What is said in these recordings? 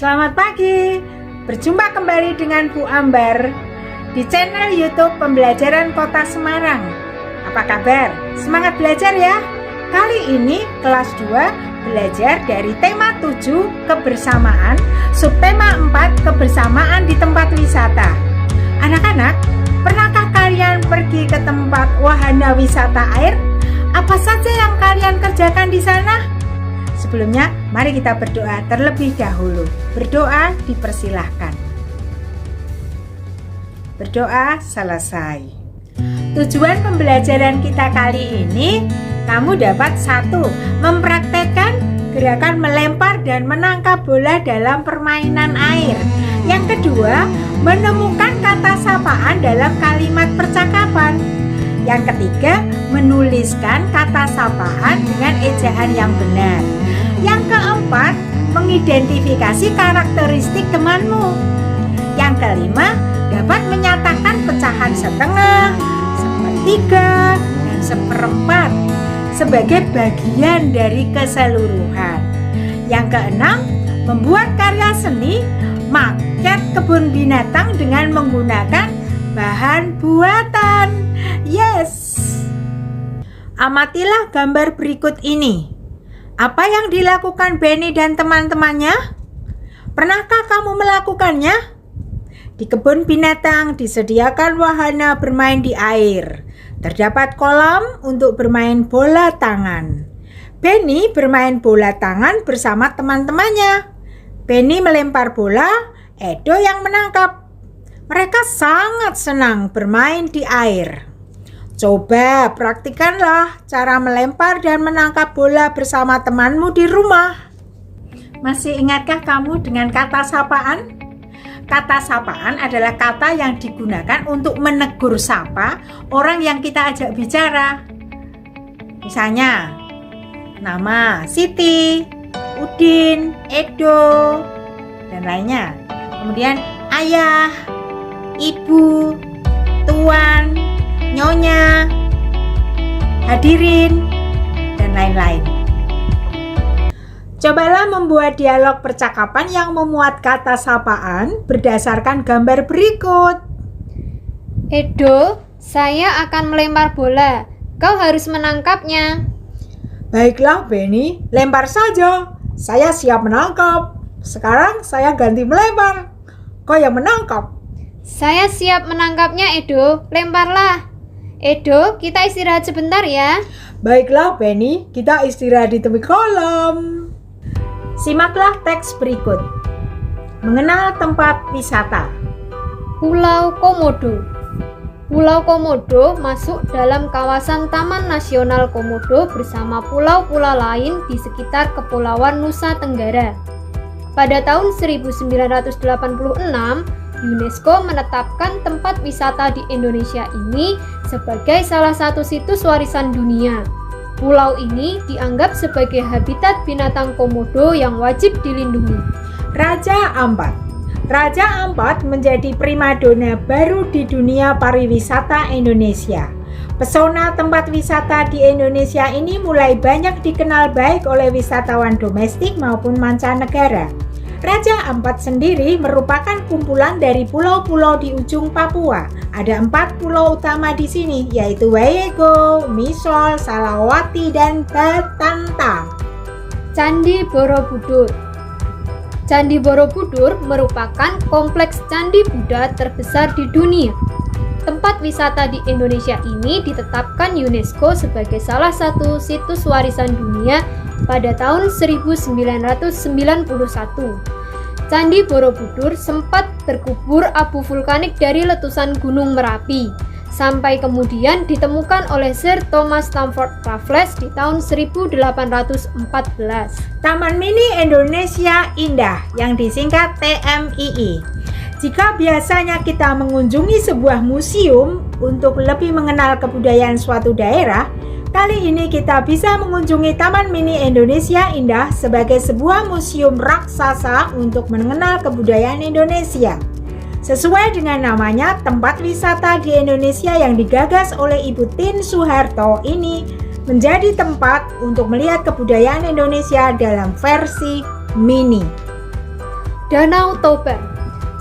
Selamat pagi, berjumpa kembali dengan Bu Ambar di channel YouTube Pembelajaran Kota Semarang. Apa kabar? Semangat belajar ya! Kali ini kelas 2 belajar dari tema 7 kebersamaan, subtema 4 kebersamaan di tempat wisata. Anak-anak, pernahkah kalian pergi ke tempat wahana wisata air? Apa saja yang kalian kerjakan di sana? Sebelumnya, mari kita berdoa terlebih dahulu. Berdoa dipersilahkan. Berdoa selesai. Tujuan pembelajaran kita kali ini, kamu dapat 1. Mempraktekkan gerakan melempar dan menangkap bola dalam permainan air. Yang kedua, menemukan kata sapaan dalam kalimat percakapan. Yang ketiga, menuliskan kata sapaan dengan ejaan yang benar. Yang keempat, mengidentifikasi karakteristik temanmu. Yang kelima, dapat menyatakan pecahan setengah, sepertiga, dan seperempat sebagai bagian dari keseluruhan. Yang keenam, membuat karya seni maket kebun binatang dengan menggunakan bahan buatan. Yes! Amatilah gambar berikut ini. Apa yang dilakukan Benny dan teman-temannya? Pernahkah kamu melakukannya? Di kebun binatang disediakan wahana bermain di air. Terdapat kolam untuk bermain bola tangan. Benny bermain bola tangan bersama teman-temannya. Benny melempar bola, Edo yang menangkap. Mereka sangat senang bermain di air. Coba praktikanlah cara melempar dan menangkap bola bersama temanmu di rumah. Masih ingatkah kamu dengan kata sapaan? Kata sapaan adalah kata yang digunakan untuk menegur sapa orang yang kita ajak bicara. Misalnya, nama Siti, Udin, Edo, dan lainnya. Kemudian ayah, ibu, tuan, nyonya, hadirin, dan lain-lain. Cobalah membuat dialog percakapan yang memuat kata sapaan berdasarkan gambar berikut. Edo, saya akan melempar bola. Kau harus menangkapnya. Baiklah Benny, lempar saja. Saya siap menangkap. Sekarang saya ganti melempar. Kau yang menangkap. Saya siap menangkapnya, Edo. Lemparlah. Edo, kita istirahat sebentar ya. Baiklah Benny, kita istirahat di tepi kolam. Simaklah teks berikut. Mengenal tempat wisata. Pulau Komodo. Pulau Komodo masuk dalam kawasan Taman Nasional Komodo bersama pulau-pulau lain di sekitar Kepulauan Nusa Tenggara. Pada tahun 1986, UNESCO menetapkan tempat wisata di Indonesia ini sebagai salah satu situs warisan dunia. Pulau ini dianggap sebagai habitat binatang komodo yang wajib dilindungi. Raja Ampat. Raja Ampat menjadi primadona baru di dunia pariwisata Indonesia. Pesona tempat wisata di Indonesia ini mulai banyak dikenal baik oleh wisatawan domestik maupun mancanegara. Raja Ampat sendiri merupakan kumpulan dari pulau-pulau di ujung Papua. Ada 4 pulau utama di sini, yaitu Wayego, Misol, Salawati, dan Batanta. Candi Borobudur. Candi Borobudur merupakan kompleks candi Buddha terbesar di dunia. Tempat wisata di Indonesia ini ditetapkan UNESCO sebagai salah satu situs warisan dunia pada tahun 1991. Candi Borobudur sempat terkubur abu vulkanik dari letusan Gunung Merapi, sampai kemudian ditemukan oleh Sir Thomas Stamford Raffles di tahun 1814. Taman Mini Indonesia Indah yang disingkat TMII. Jika biasanya kita mengunjungi sebuah museum untuk lebih mengenal kebudayaan suatu daerah, kali ini kita bisa mengunjungi Taman Mini Indonesia Indah sebagai sebuah museum raksasa untuk mengenal kebudayaan Indonesia. Sesuai dengan namanya, tempat wisata di Indonesia yang digagas oleh Ibu Tien Soeharto ini menjadi tempat untuk melihat kebudayaan Indonesia dalam versi mini. Danau Toba.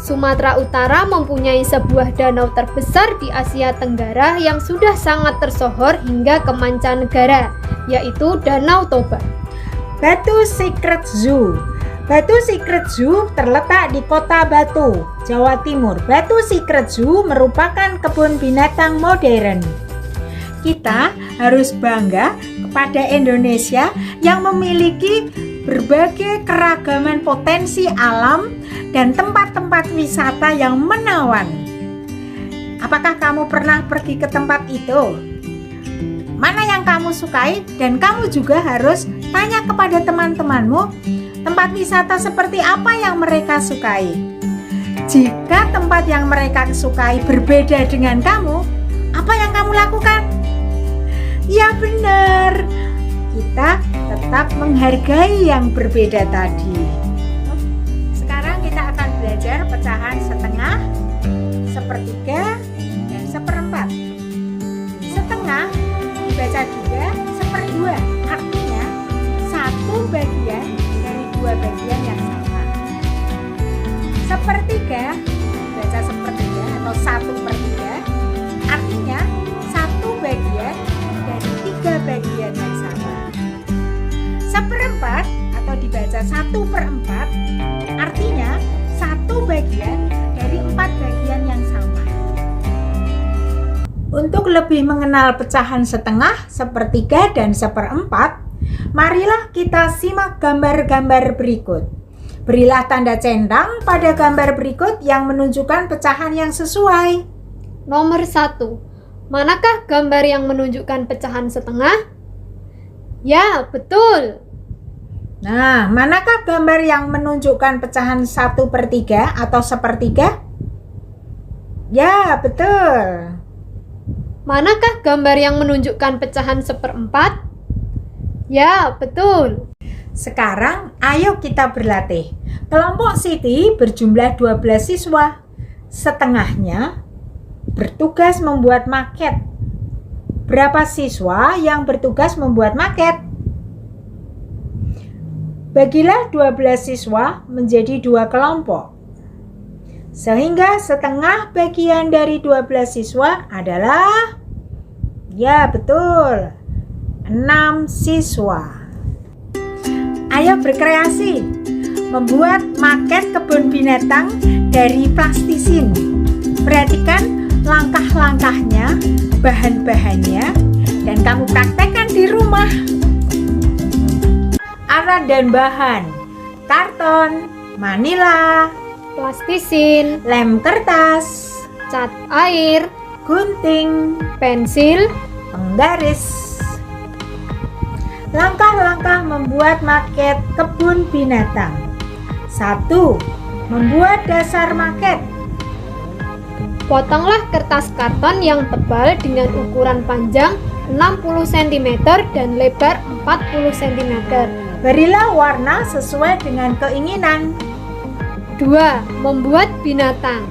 Sumatera Utara mempunyai sebuah danau terbesar di Asia Tenggara yang sudah sangat tersohor hingga ke mancanegara, yaitu Danau Toba. Batu Secret Zoo. Batu Secret Zoo terletak di Kota Batu, Jawa Timur. Batu Secret Zoo merupakan kebun binatang modern. Kita harus bangga kepada Indonesia yang memiliki berbagai keragaman potensi alam dan tempat-tempat wisata yang menawan. Apakah kamu pernah pergi ke tempat itu? Mana yang kamu sukai? Dan kamu juga harus tanya kepada teman-temanmu, tempat wisata seperti apa yang mereka sukai. Jika tempat yang mereka sukai berbeda dengan kamu, apa yang kamu lakukan? Ya benar, kita tetap menghargai yang berbeda tadi. Sekarang kita akan belajar pecahan setengah, sepertiga, dan seperempat. Setengah dibaca juga seperdua, artinya satu bagian dari dua bagian yang sama. Sepertiga dibaca sepertiga atau 1/3, artinya satu bagian dari 3 bagian yang sama. Seperempat atau dibaca 1/4, artinya satu bagian dari 4 bagian yang sama. Untuk lebih mengenal pecahan setengah, sepertiga, dan seperempat, marilah kita simak gambar-gambar berikut. Berilah tanda centang pada gambar berikut yang menunjukkan pecahan yang sesuai. Nomor 1. Manakah gambar yang menunjukkan pecahan setengah? Ya, betul. Nah, manakah gambar yang menunjukkan pecahan 1/3 atau sepertiga? Ya, betul. Manakah gambar yang menunjukkan pecahan 1/4? Ya, betul. Sekarang ayo kita berlatih. Kelompok Siti berjumlah 12 siswa. Setengahnya bertugas membuat maket. Berapa siswa yang bertugas membuat maket? Bagilah 12 siswa menjadi 2 kelompok. Sehingga setengah bagian dari 12 siswa adalah, ya betul, 6 siswa. Ayo berkreasi, membuat maket kebun binatang dari plastisin. Perhatikan langkah-langkahnya, bahan-bahannya, dan kamu praktekkan di rumah. Alat dan bahan: karton, manila, Plastisin, lem kertas, cat air, gunting, pensil, penggaris. Langkah-langkah membuat maket kebun binatang. 1. Membuat dasar maket. Potonglah kertas karton yang tebal dengan ukuran panjang 60 cm dan lebar 40 cm. Berilah warna sesuai dengan keinginan. 2. Membuat binatang.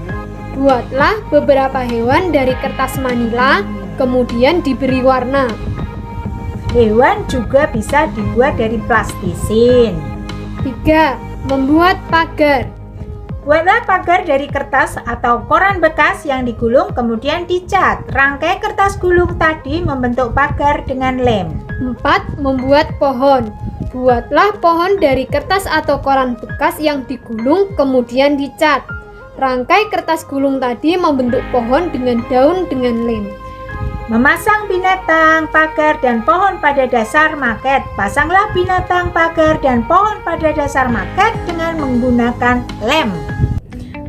Buatlah beberapa hewan dari kertas manila, kemudian diberi warna. Hewan juga bisa dibuat dari plastisin. 3. Membuat pagar. Buatlah pagar dari kertas atau koran bekas yang digulung kemudian dicat. Rangkai kertas gulung tadi membentuk pagar dengan lem. 4. Membuat pohon. Buatlah pohon dari kertas atau koran bekas yang digulung kemudian dicat. Rangkai kertas gulung tadi membentuk pohon dengan daun dengan lem. Memasang binatang, pagar, dan pohon pada dasar maket. Pasanglah binatang, pagar, dan pohon pada dasar maket dengan menggunakan lem.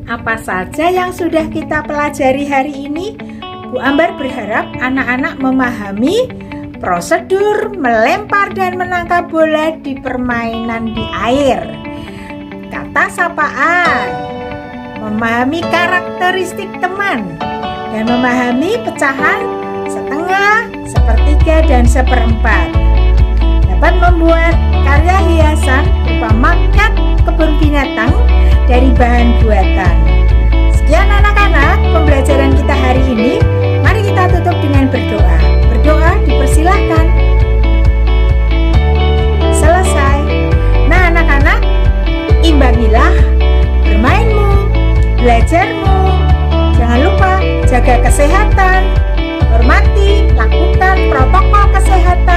Apa saja yang sudah kita pelajari hari ini? Bu Ambar berharap anak-anak memahami prosedur melempar dan menangkap bola di permainan di air. Kata sapaan, memahami karakteristik teman, dan memahami pecahan setengah, sepertiga, dan seperempat. Dapat membuat karya hiasan berupa maket kebun binatang dari bahan buatan. Sekian anak-anak pembelajaran kita hari ini. Mari kita tutup dengan berdoa. Berdoa dipersilahkan. Selesai. Nah anak-anak, imbangilah belajarmu. Jangan lupa jaga kesehatan, hormati, lakukan protokol kesehatan.